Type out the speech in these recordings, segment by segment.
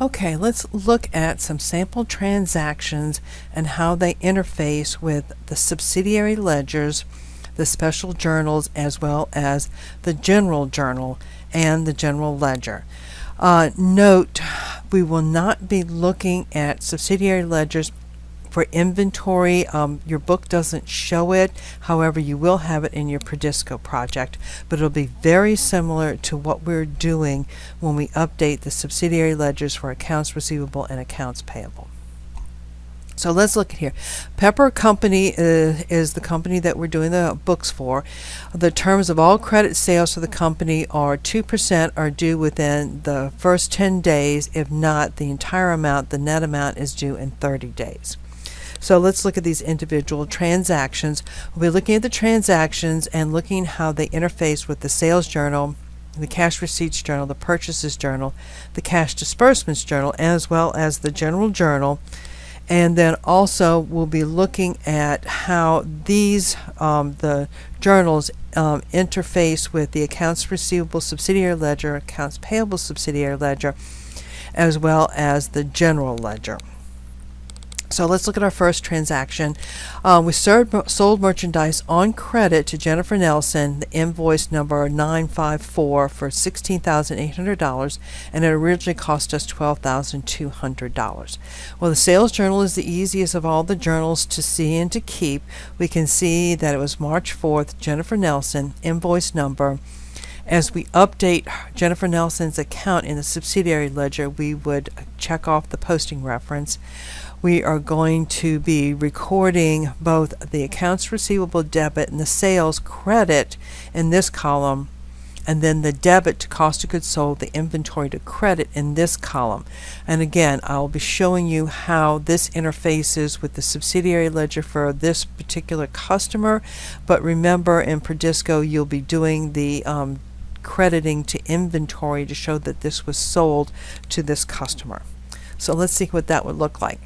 Okay, let's look at some sample transactions and how they interface with the subsidiary ledgers, the special journals, as well as the general journal and the general ledger. Note, we will not be looking at subsidiary ledgers for inventory. Your book doesn't show it, however you will have it in your Perdisco project, but it'll be very similar to what we're doing when we update the subsidiary ledgers for accounts receivable and accounts payable. So let's look at here. Pepper Company is the company that we're doing the books for. The terms of all credit sales for the company are 2% are due within the first 10 days. If not, the entire amount, the net amount, is due in 30 days. So let's look at these individual transactions. We'll be looking at the transactions and looking how they interface with the sales journal, the cash receipts journal, the purchases journal, the cash disbursements journal, as well as the general journal. And then also we'll be looking at how these, the journals, interface with the accounts receivable subsidiary ledger, accounts payable subsidiary ledger, as well as the general ledger. So let's look at our first transaction. We sold merchandise on credit to Jennifer Nelson, the invoice number 954 for $16,800, and it originally cost us $12,200. Well, the sales journal is the easiest of all the journals to see and to keep. We can see that it was March 4th, Jennifer Nelson, invoice number. As we update Jennifer Nelson's account in the subsidiary ledger, we would check off the posting reference. We are going to be recording both the accounts receivable debit and the sales credit in this column, and then the debit to cost of goods sold, the inventory to credit in this column. And again, I'll be showing you how this interfaces with the subsidiary ledger for this particular customer. But remember, in Perdisco, you'll be doing the crediting to inventory to show that this was sold to this customer. So let's see what that would look like.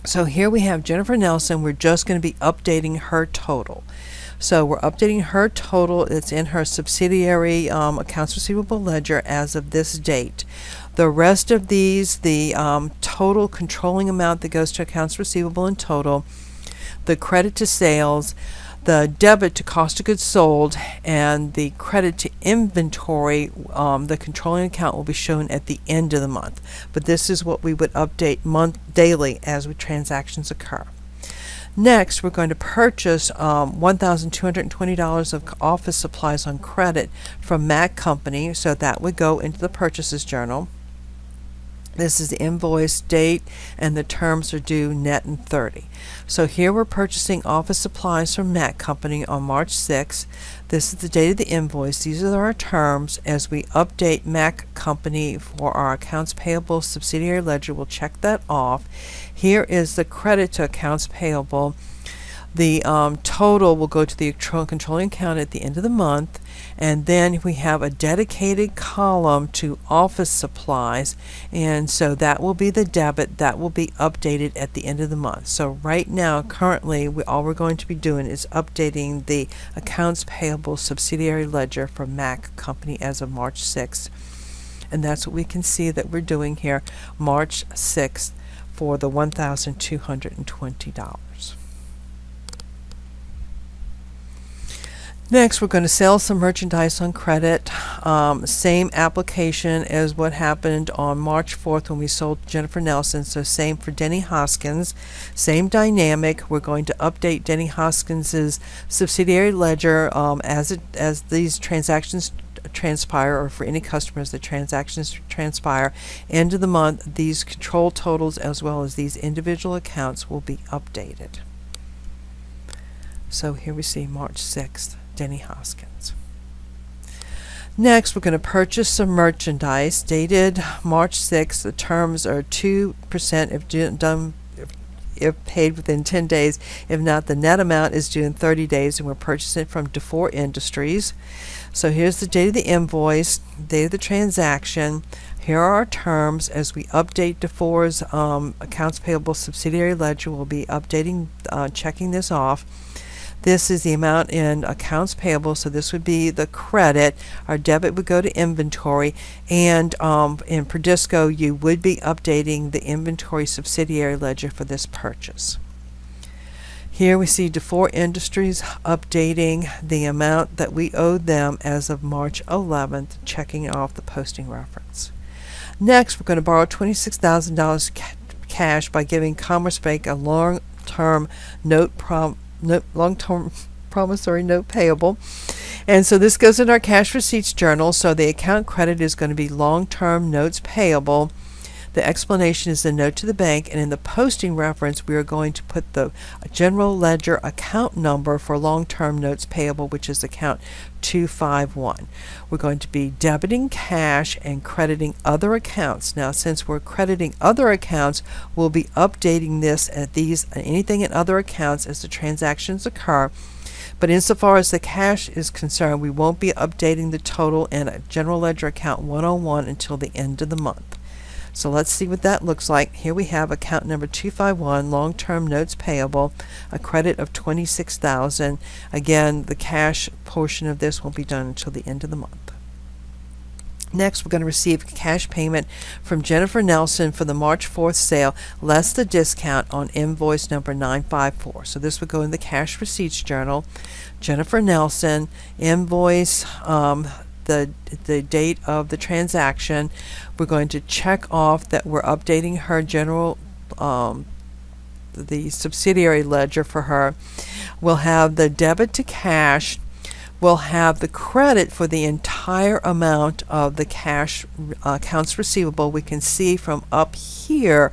So here we have Jennifer Nelson. We're just going to be updating her total. So we're updating her total. It's in her subsidiary accounts receivable ledger as of this date. The rest of these, the total controlling amount that goes to accounts receivable in total, the credit to sales, the debit to cost of goods sold, and the credit to inventory, the controlling account will be shown at the end of the month. But this is what we would update daily as transactions occur. Next, we're going to purchase $1,220 of office supplies on credit from Mac Company, so that would go into the purchases journal. This is the invoice date, and the terms are due net in 30. So here we're purchasing office supplies from Mac Company on March 6th. This is the date of the invoice. These are our terms. As we update Mac Company for our accounts payable subsidiary ledger, we'll check that off. Here is the credit to accounts payable. The total will go to the controlling account at the end of the month, and then we have a dedicated column to office supplies, and so that will be the debit that will be updated at the end of the month. So right now, currently, all we're going to be doing is updating the accounts payable subsidiary ledger for Mac Company as of March 6th, and that's what we can see that we're doing here, March 6th, for the $1,220. Next, we're going to sell some merchandise on credit. Same application as what happened on March 4th when we sold Jennifer Nelson. So same for Denny Hoskins. Same dynamic. We're going to update Denny Hoskins's subsidiary ledger as these transactions transpire, or for any customers the transactions transpire. End of the month, these control totals as well as these individual accounts will be updated. So here we see March 6th. Denny Hoskins. Next, we're going to purchase some merchandise dated March 6th. The terms are 2% if paid within 10 days. If not, the net amount is due in 30 days, and we're purchasing it from DeFore Industries. So here's the date of the invoice, date of the transaction. Here are our terms. As we update DeFore's accounts payable subsidiary ledger, we'll be updating, checking this off. This is the amount in accounts payable, so this would be the credit. Our debit would go to inventory, and in Perdisco, you would be updating the inventory subsidiary ledger for this purchase. Here we see DeFore Industries updating the amount that we owed them as of March 11th, checking off the posting reference. Next, we're going to borrow $26,000 cash by giving Commerce Bank a long-term promissory note payable. And so this goes in our cash receipts journal. So the account credit is going to be long-term notes payable. The explanation is the note to the bank, and in the posting reference we are going to put the general ledger account number for long-term notes payable, which is account 251. We're going to be debiting cash and crediting other accounts. Now, since we're crediting other accounts, we'll be updating this at anything in other accounts as the transactions occur. But insofar as the cash is concerned, we won't be updating the total in a general ledger account 101 until the end of the month. So let's see what that looks like. Here we have account number 251, long-term notes payable, a credit of $26,000. Again, the cash portion of this won't be done until the end of the month. Next, we're going to receive cash payment from Jennifer Nelson for the March 4th sale, less the discount on invoice number 954. So this would go in the cash receipts journal. Jennifer Nelson, invoice, the date of the transaction. We're going to check off that we're updating her general the subsidiary ledger for her. We'll have the debit to cash. We'll have the credit for the entire amount of the cash accounts receivable. We can see from up here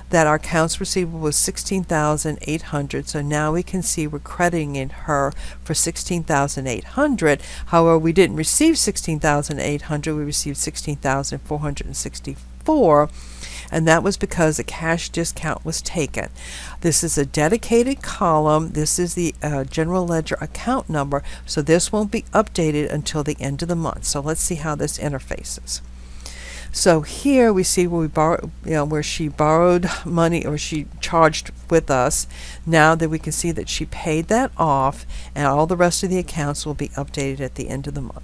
that our accounts receivable was $16,800. So now we can see we're crediting in her for $16,800. However, we didn't receive $16,800. We received $16,464. And that was because a cash discount was taken. This is a dedicated column. This is the general ledger account number, so this won't be updated until the end of the month. So let's see how this interfaces. So here we see where we borrow, where she borrowed money or she charged with us. Now that we can see that she paid that off, and all the rest of the accounts will be updated at the end of the month.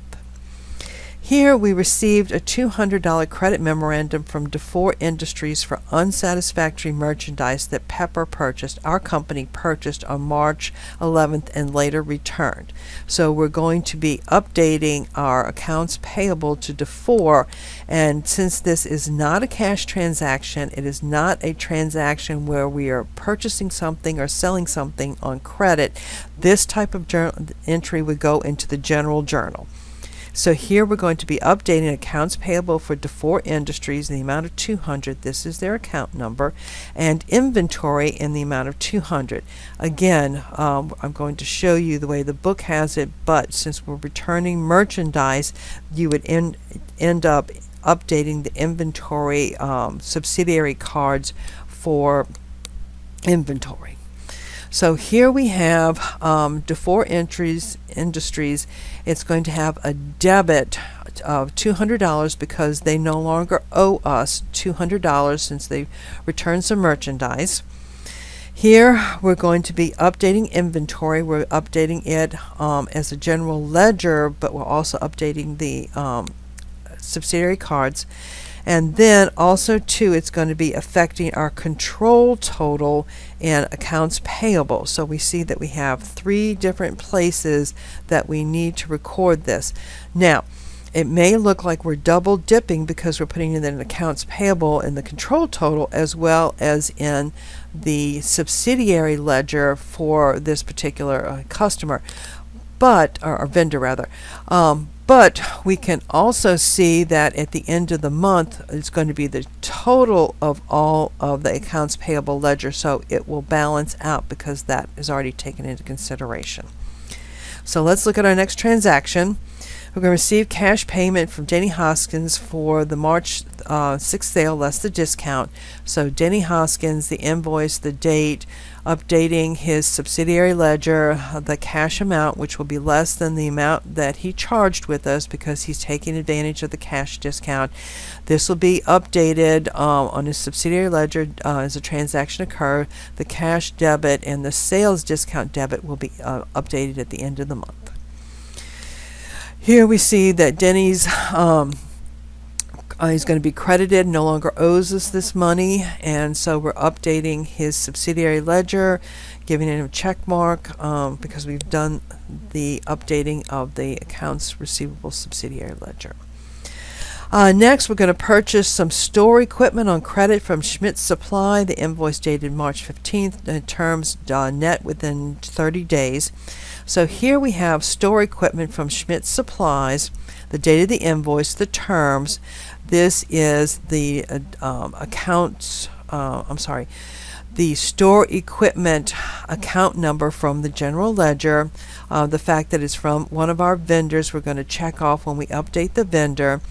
Here we received a $200 credit memorandum from DeFore Industries for unsatisfactory merchandise that Pepper purchased, our company purchased on March 11th and later returned. So we're going to be updating our accounts payable to DeFore, and since this is not a cash transaction, it is not a transaction where we are purchasing something or selling something on credit, this type of journal entry would go into the general journal. So here we're going to be updating accounts payable for DeFore Industries in the amount of $200. This is their account number, and inventory in the amount of $200. Again, I'm going to show you the way the book has it, but since we're returning merchandise, you would end up updating the inventory subsidiary cards for inventory. So here we have DeFore Industries. It's going to have a debit of $200 because they no longer owe us $200 since they returned some merchandise. Here we're going to be updating inventory. We're updating it as a general ledger, but we're also updating the subsidiary cards. And then also too, it's going to be affecting our control total in accounts payable. So we see that we have 3 different places that we need to record this. Now, it may look like we're double dipping because we're putting it in accounts payable in the control total as well as in the subsidiary ledger for this particular customer, or vendor rather. But we can also see that at the end of the month, it's going to be the total of all of the accounts payable ledger, so it will balance out because that is already taken into consideration. So let's look at our next transaction. We're going to receive cash payment from Denny Hoskins for the March 6th sale less the discount. So Denny Hoskins, the invoice, the date, updating his subsidiary ledger, the cash amount, which will be less than the amount that he charged with us because he's taking advantage of the cash discount. This will be updated on his subsidiary ledger as a transaction occurs. The cash debit and the sales discount debit will be updated at the end of the month. Here we see that Denny's he's going to be credited, no longer owes us this money, and so we're updating his subsidiary ledger, giving him a check mark because we've done the updating of the accounts receivable subsidiary ledger. Next, we're going to purchase some store equipment on credit from Schmidt's Supply. The invoice dated March 15th, terms net within 30 days. So here we have store equipment from Schmidt's Supplies, the date of the invoice, the terms. This is the the store equipment account number from the general ledger. The fact that it's from one of our vendors, we're going to check off when we update the vendor.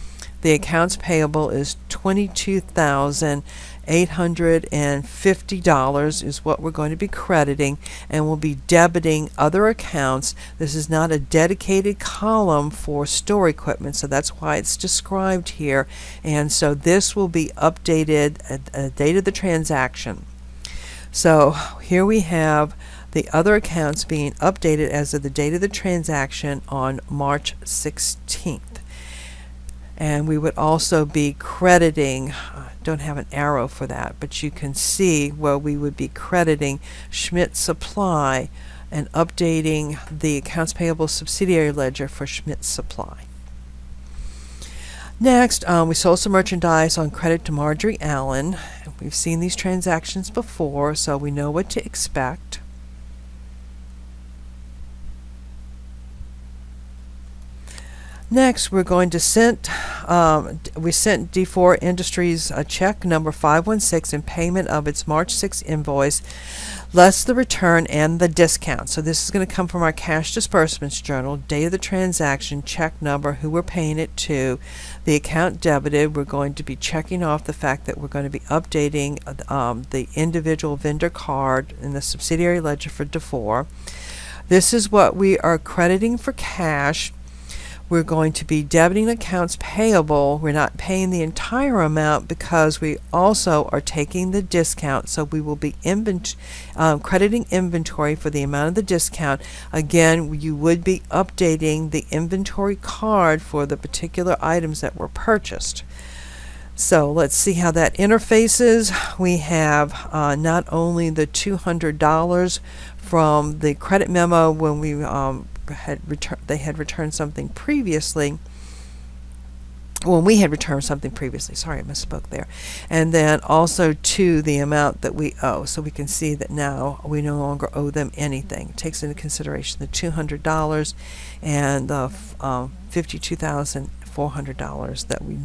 The accounts payable is $22,850 is what we're going to be crediting, and we'll be debiting other accounts. This is not a dedicated column for store equipment, so that's why it's described here. And so this will be updated at the date of the transaction. So here we have the other accounts being updated as of the date of the transaction on March 16th. And we would also be crediting, don't have an arrow for that, but you can see where we would be crediting Schmidt's Supply and updating the accounts payable subsidiary ledger for Schmidt's Supply. Next, we sold some merchandise on credit to Marjorie Allen. We've seen these transactions before, so we know what to expect. Next, we're going to we sent D4 Industries a check number 516 in payment of its March 6 invoice, less the return and the discount. So this is going to come from our cash disbursements journal, date of the transaction, check number, who we're paying it to, the account debited. We're going to be checking off the fact that we're going to be updating the individual vendor card in the subsidiary ledger for D4. This is what we are crediting for cash. We're going to be debiting accounts payable. We're not paying the entire amount because we also are taking the discount, so we will be crediting inventory for the amount of the discount. Again, you would be updating the inventory card for the particular items that were purchased. So let's see how that interfaces. We have not only the $200 from the credit memo when we they had returned something previously. Well, we had returned something previously. Sorry, I misspoke there. And then also to the amount that we owe. So we can see that now we no longer owe them anything. It takes into consideration the $200 and the $52,400 that we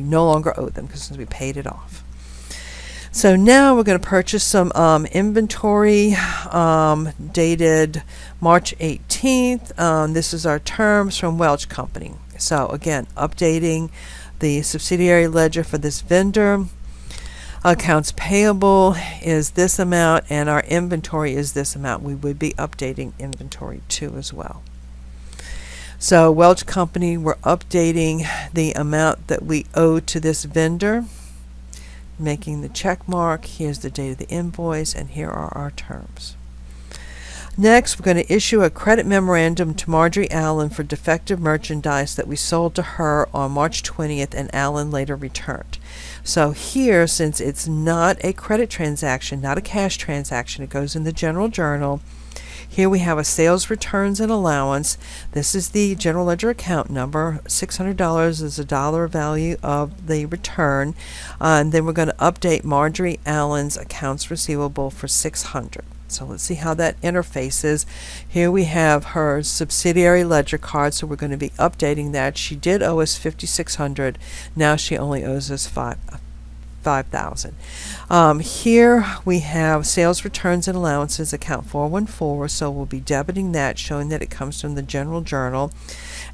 no longer owe them because we paid it off. So now we're going to purchase some inventory dated March 18th. This is our terms from Welch Company. So again, updating the subsidiary ledger for this vendor. Accounts payable is this amount, and our inventory is this amount. We would be updating inventory too as well. So Welch Company, we're updating the amount that we owe to this vendor, making the check mark. Here's the date of the invoice, and here are our terms. Next, we're going to issue a credit memorandum to Marjorie Allen for defective merchandise that we sold to her on March 20th and Allen later returned. So here, since it's not a credit transaction, not a cash transaction, it goes in the general journal. Here we have a sales returns and allowance. This is the general ledger account number. $600 is the dollar value of the return. And then we're going to update Marjorie Allen's accounts receivable for $600. So let's see how that interfaces. Here we have her subsidiary ledger card, so we're going to be updating that. She did owe us $5,600. Now she only owes us $5,000. Here we have sales returns and allowances, account 414, so we'll be debiting that, showing that it comes from the general journal.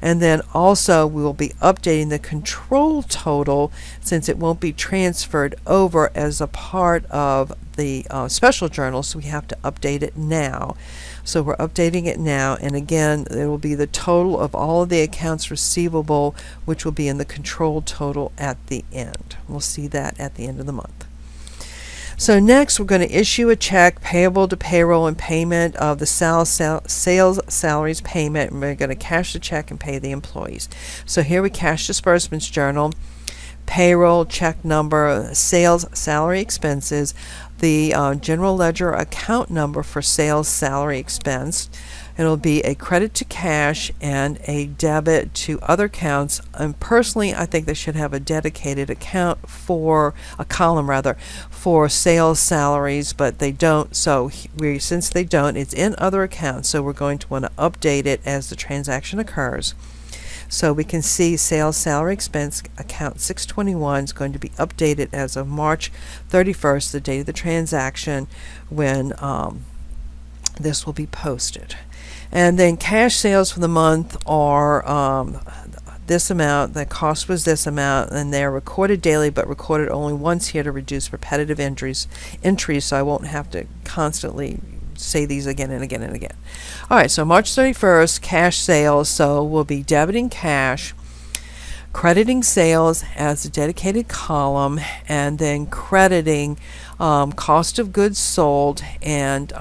And then also we will be updating the control total, since it won't be transferred over as a part of the special journal, so we have to update it now. So we're updating it now, and again it will be the total of all of the accounts receivable, which will be in the control total at the end. We'll see that at the end of the month. So next we're going to issue a check payable to payroll and payment of the sales salaries payment, and we're going to cash the check and pay the employees. So here we cash disbursements journal, payroll, check number, sales salary expenses, the general ledger account number for sales salary expense. It'll be a credit to cash and a debit to other accounts. And personally, I think they should have a dedicated account for a column for sales salaries, but they don't. So since they don't, it's in other accounts. So we're going to want to update it as the transaction occurs. So we can see sales salary expense account 621 is going to be updated as of March 31st, the date of the transaction, when this will be posted. And then cash sales for the month are this amount, the cost was this amount, and they're recorded daily but recorded only once here to reduce repetitive entries, so I won't have to constantly say these again and again and again. Alright, so March 31st, cash sales, so we'll be debiting cash, crediting sales as a dedicated column, and then crediting cost of goods sold and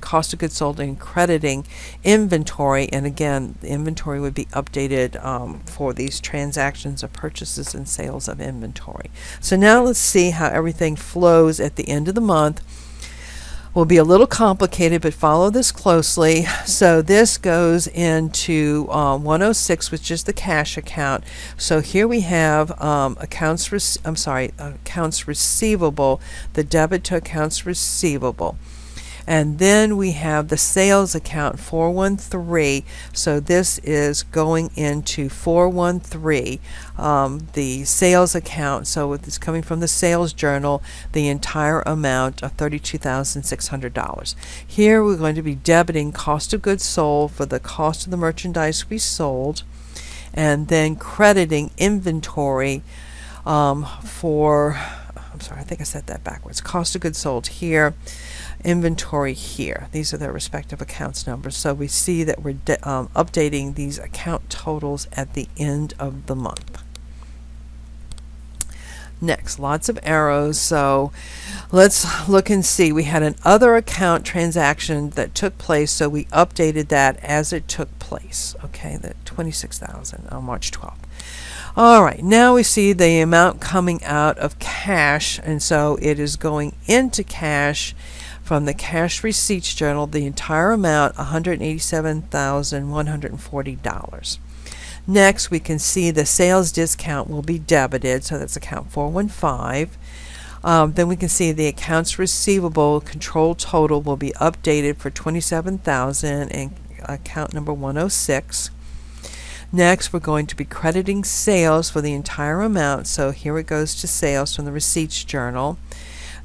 cost of goods sold and crediting inventory. And again, the inventory would be updated for these transactions of purchases and sales of inventory. So now let's see how everything flows at the end of the month. Will be a little complicated, but follow this closely. So this goes into 106, which is the cash account. So here we have accounts receivable, the debit to accounts receivable. And then we have the sales account 413, so this is going into 413, the sales account, so it's coming from the sales journal, the entire amount of $32,600. Here we're going to be debiting cost of goods sold for the cost of the merchandise we sold, and then crediting inventory I think I said that backwards. Cost of goods sold here, inventory here. These are their respective accounts numbers. So we see that we're updating these account totals at the end of the month. Next, lots of arrows. So let's look and see. We had an other account transaction that took place, so we updated that as it took place. Okay, the $26,000 on March 12th. All right, now we see the amount coming out of cash, and so it is going into cash from the cash receipts journal, the entire amount, $187,140. Next, we can see the sales discount will be debited, so that's account 415. Then we can see the accounts receivable control total will be updated for $27,000 and account number 106. Next, we're going to be crediting sales for the entire amount, so here it goes to sales from the receipts journal.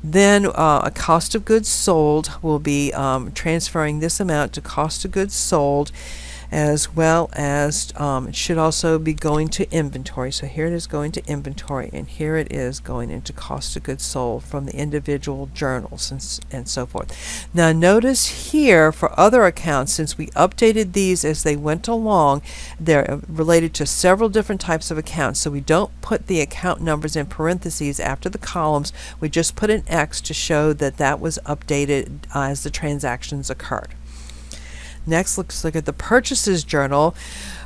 Then a cost of goods sold will be transferring this amount to cost of goods sold, as well as it should also be going to inventory. So here it is going to inventory, and here it is going into cost of goods sold from the individual journals and so forth. Now notice here for other accounts, since we updated these as they went along, they're related to several different types of accounts. So we don't put the account numbers in parentheses after the columns. We just put an X to show that that was updated as the transactions occurred. Next, let's look at the purchases journal.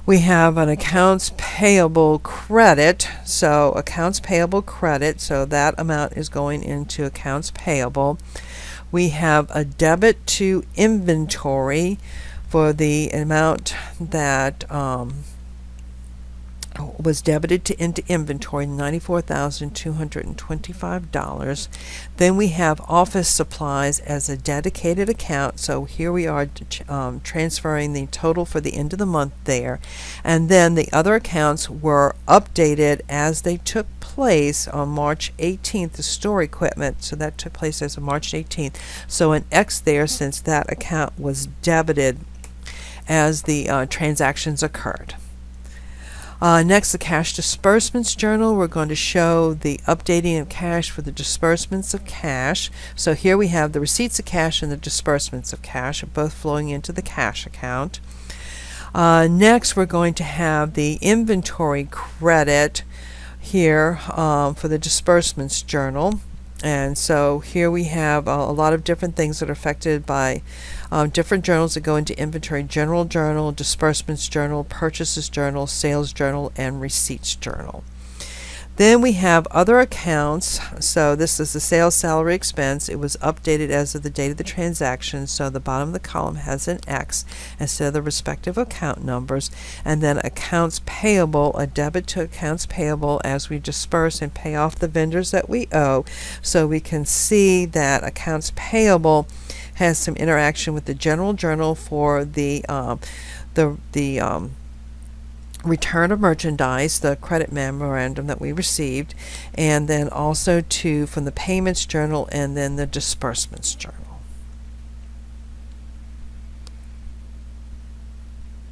We have an accounts payable credit. So accounts payable credit, so that amount is going into accounts payable. We have a debit to inventory for the amount that was debited into inventory, $94,225. Then we have office supplies as a dedicated account. So here we are transferring the total for the end of the month there. And then the other accounts were updated as they took place on March 18th, the store equipment. So that took place as of March 18th. So an X there since that account was debited as the transactions occurred. Next, the cash disbursements journal. We're going to show the updating of cash for the disbursements of cash. So here we have the receipts of cash and the disbursements of cash, both flowing into the cash account. Next, we're going to have the inventory credit here for the disbursements journal. And so here we have a lot of different things that are affected by different journals that go into inventory: general journal, disbursements journal, purchases journal, sales journal, and receipts journal. Then we have other accounts. So this is the sales, salary, expense. It was updated as of the date of the transaction. So the bottom of the column has an X instead of the respective account numbers. And then accounts payable, a debit to accounts payable as we disperse and pay off the vendors that we owe. So we can see that accounts payable has some interaction with the general journal for the return of merchandise, the credit memorandum that we received, and then also from the payments journal and then the disbursements journal.